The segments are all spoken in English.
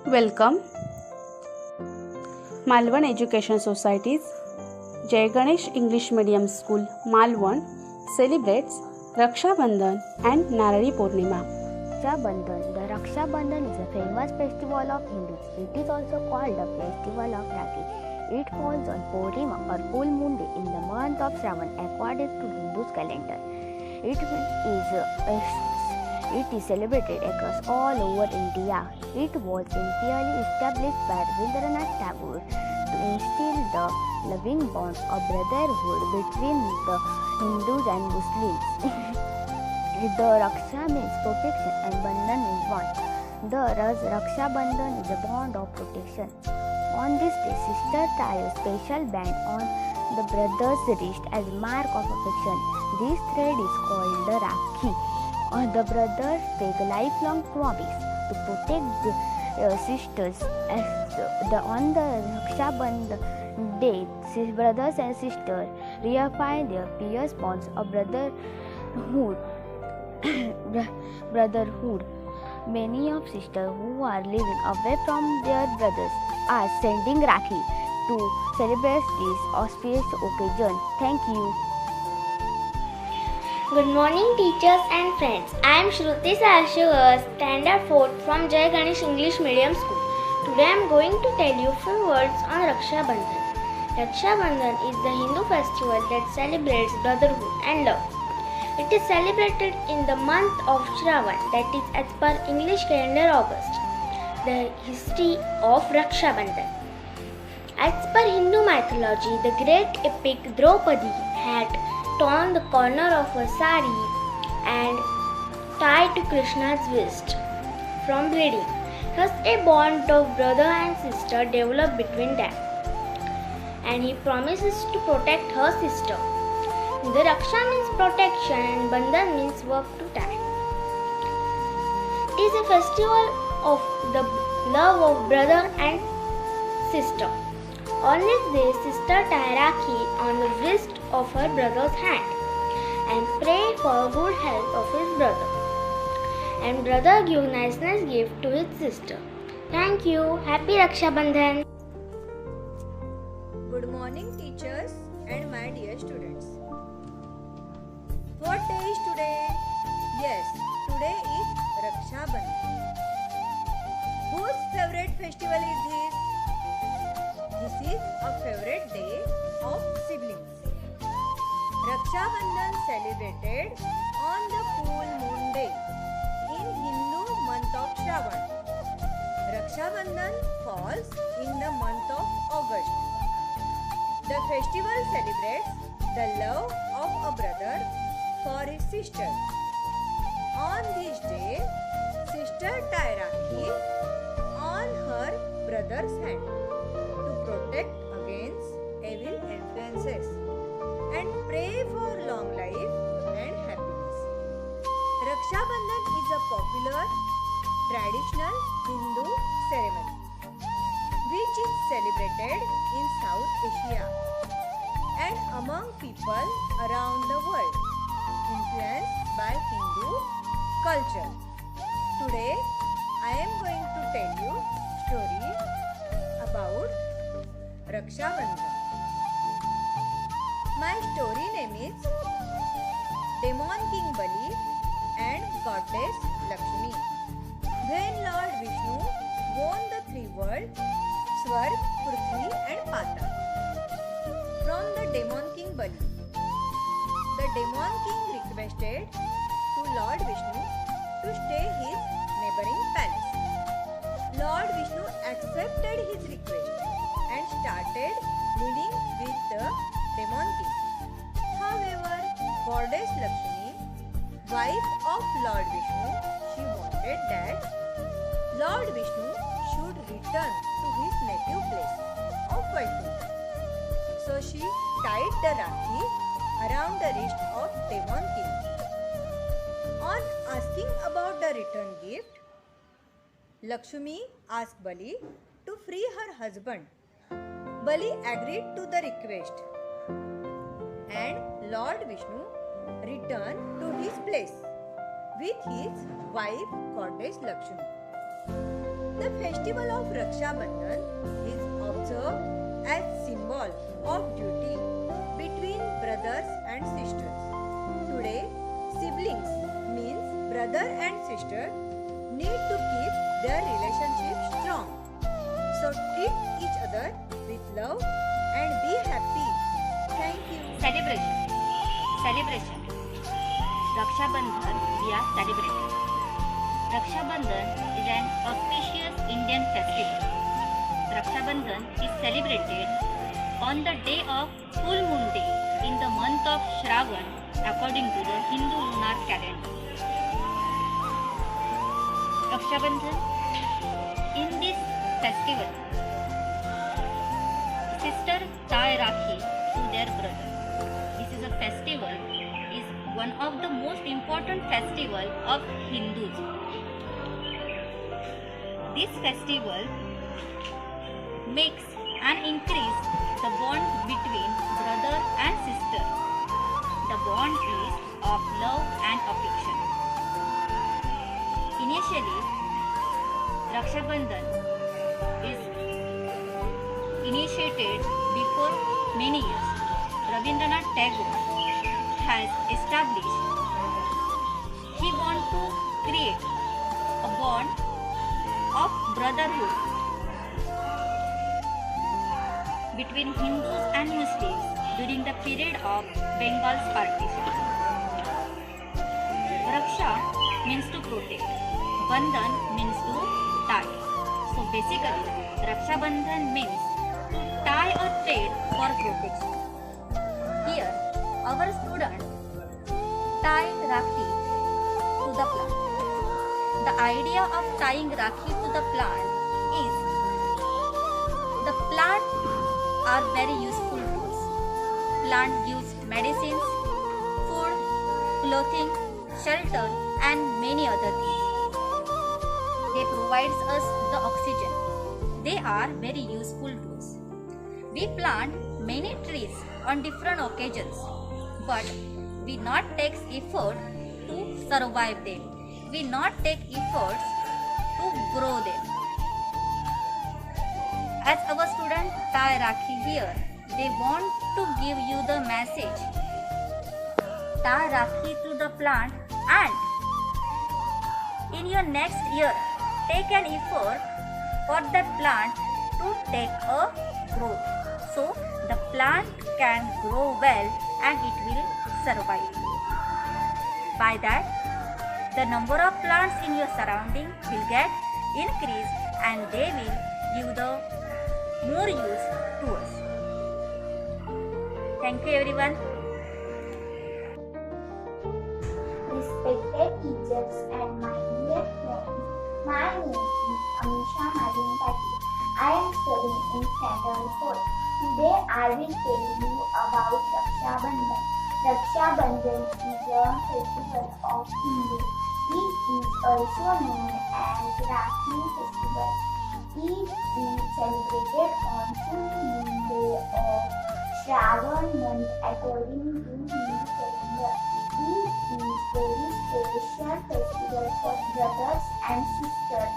Welcome. Malvan Education Society's Jai Ganesh English Medium School, Malvan, celebrates Raksha Bandhan and Narari Purnima. Raksha Bandhan. The Raksha Bandhan is a famous festival of Hindus. It is also called the festival of Rakhi. It falls on Purnima or full moon day in the month of Shravan according to Hindu's calendar. It is celebrated across all over India. It was initially established by Rabindranath Tagore to instill the loving bonds of brotherhood between the Hindus and Muslims. The Raksha means protection and Bandhan means bond. The Raksha Bandhan is a bond of protection. On this day, sister tie a special band on the brother's wrist as a mark of affection. This thread is called the Rakhi. The brothers take a lifelong promise to protect their sisters. On the Raksha Bandhan day, brothers and sisters reaffirm their fierce bonds of brotherhood. Many of sisters who are living away from their brothers are sending Rakhi to celebrate this auspicious occasion. Thank you. Good morning, teachers and friends. I am Shruti Sashagars, Standard 4th from Jai Ganesh English Medium School. Today I am going to tell you few words on Raksha Bandhan. Raksha Bandhan is the Hindu festival that celebrates brotherhood and love. It is celebrated in the month of Shravan, that is as per English calendar August. The history of Raksha Bandhan. As per Hindu mythology, the great epic Draupadi had torn the corner of her sari and tied to Krishna's wrist from bleeding. Thus a bond of brother and sister developed between them, and he promises to protect her sister. The Raksha means protection and Bandhan means work to tie. It is a festival of the love of brother and sister. On this day, sister tie Rakhi on the wrist of her brother's hand and pray for good health of his brother. And brother give nice gift to his sister. Thank you. Happy Raksha Bandhan. Good morning, teachers and my dear students. What day is today? Yes, today is Raksha Bandhan. Whose favorite festival is this? This is a favorite day of siblings. Raksha Bandhan celebrated on the full moon day in Hindu month of Shravan. Raksha Bandhan falls in the month of August. The festival celebrates the love of a brother for his sister. On this day, sister tie Rakhi on her brother's hand to protect against evil influences and pray for long life and happiness. Raksha Bandhan is a popular traditional Hindu ceremony which is celebrated in South Asia and among people around the world, influenced by Hindu culture. Today I am going to tell you story about Raksha Bandhan. My story name is Demon King Bali and Goddess Lakshmi. When Lord Vishnu won the three worlds, Swarg, Prithvi and Patal from the Demon King Bali. The Demon King requested to Lord Vishnu to stay his neighboring palace. Lord Vishnu accepted his request and started living with the Demon King. However, Goddess Lakshmi, wife of Lord Vishnu, she wanted that Lord Vishnu should return to his native place of Vaikuntha. So she tied the Rakhi around the wrist of Demon King. On asking about the return gift, Lakshmi asked Bali to free her husband. Bali agreed to the request and Lord Vishnu returned to his place with his wife Goddess Lakshmi. The festival of Raksha Bandhan is observed as symbol of duty between brothers and sisters. Today, siblings means brother and sister need to keep their relationship strong. So treat each other with love and be happy. Thank you. Celebration. Raksha Bandhan we are celebrating. Raksha Bandhan is an auspicious Indian festival. Raksha Bandhan is celebrated on the day of full moon day in the month of Shravan according to the Hindu lunar calendar. Raksha Bandhan. In this festival, sisters tie Rakhi to their brother. This is a festival, is one of the most important festival of Hindus. This festival makes and increase the bond between brother and sister. The bond is of love and affection. Initially, Raksha Bandhan is initiated before many years. Rabindranath Tagore has established he wants to create a bond of brotherhood between Hindus and Muslims during the period of Bengal's partition. Raksha means to protect. Bandhan means to tie. So basically, Raksha Bandhan means to tie a thread for protection. Here, our student tie Rakhi to the plant. The idea of tying Rakhi to the plant is the plant are very useful tools. Plant gives medicines, food, clothing, shelter and many other things. They provides us the oxygen. They are very useful tools. We plant many trees on different occasions, but we not take effort to survive them. We not take efforts to grow them. As our student tie Rakhi here, they want to give you the message. Tie Rakhi to the plant and in your next year, take an effort for that plant to take a growth. So the plant can grow well and it will survive. By that, the number of plants in your surrounding will get increased and they will give the more use to us. Thank you everyone. Respected teachers and my dear friends, my name is Amisha Madin Patil. I am studying in Standard 4. Today I will tell you about Raksha Bandhan. Raksha Bandhan is a festival of Hindus. It is also known as Rakhi festival. It is celebrated on full moon day of Shravan month according to Hindu calendar. It is very special festival for brothers and sisters.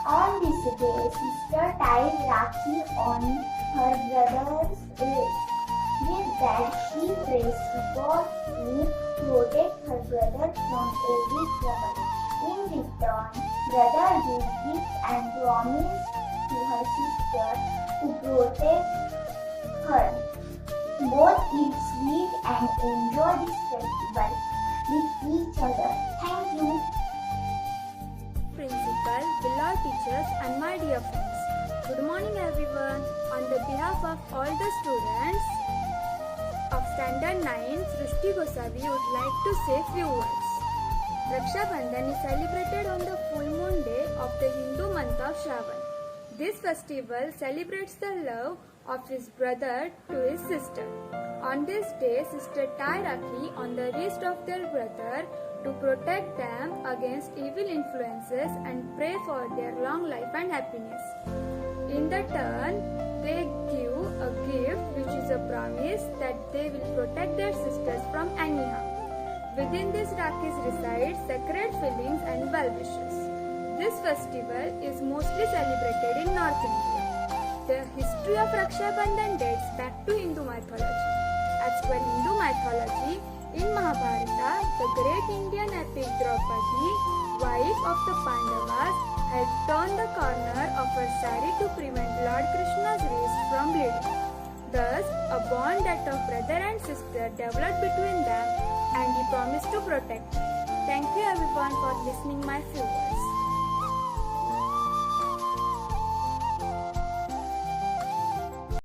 On this day, sister ties Rakhi on her brother's wrist. With that, she prays to God to protect her brother from every trouble. In return, brother gives gifts and promise to her sister to protect her. Both eat sweet and enjoy this festival with each other. Thank you. Principal, beloved teachers and my dear friends. Good morning everyone. On the behalf of all the students of Standard 9, Srishti Gosavi would like to say few words. Raksha Bandhan is celebrated on the full moon day of the Hindu month of Shravan. This festival celebrates the love of his brother to his sister. On this day, sister tie Rakhi on the wrist of their brother to protect them against evil influences and pray for their long life and happiness. In the turn, they give a gift which is a promise that they will protect their sisters from any harm. Within these Rakhis reside sacred feelings and well wishes. This festival is mostly celebrated in North India. The history of Raksha Bandhan dates back to Hindu mythology. As per Hindu mythology, in Mahabharata, the great Indian epic Draupadi, wife of the Pandavas, had torn the corner of her sari to prevent Lord Krishna's wrist from bleeding. Thus, a bond that of brother and sister developed between them, and he promised to protect her. Thank you everyone for listening my few words.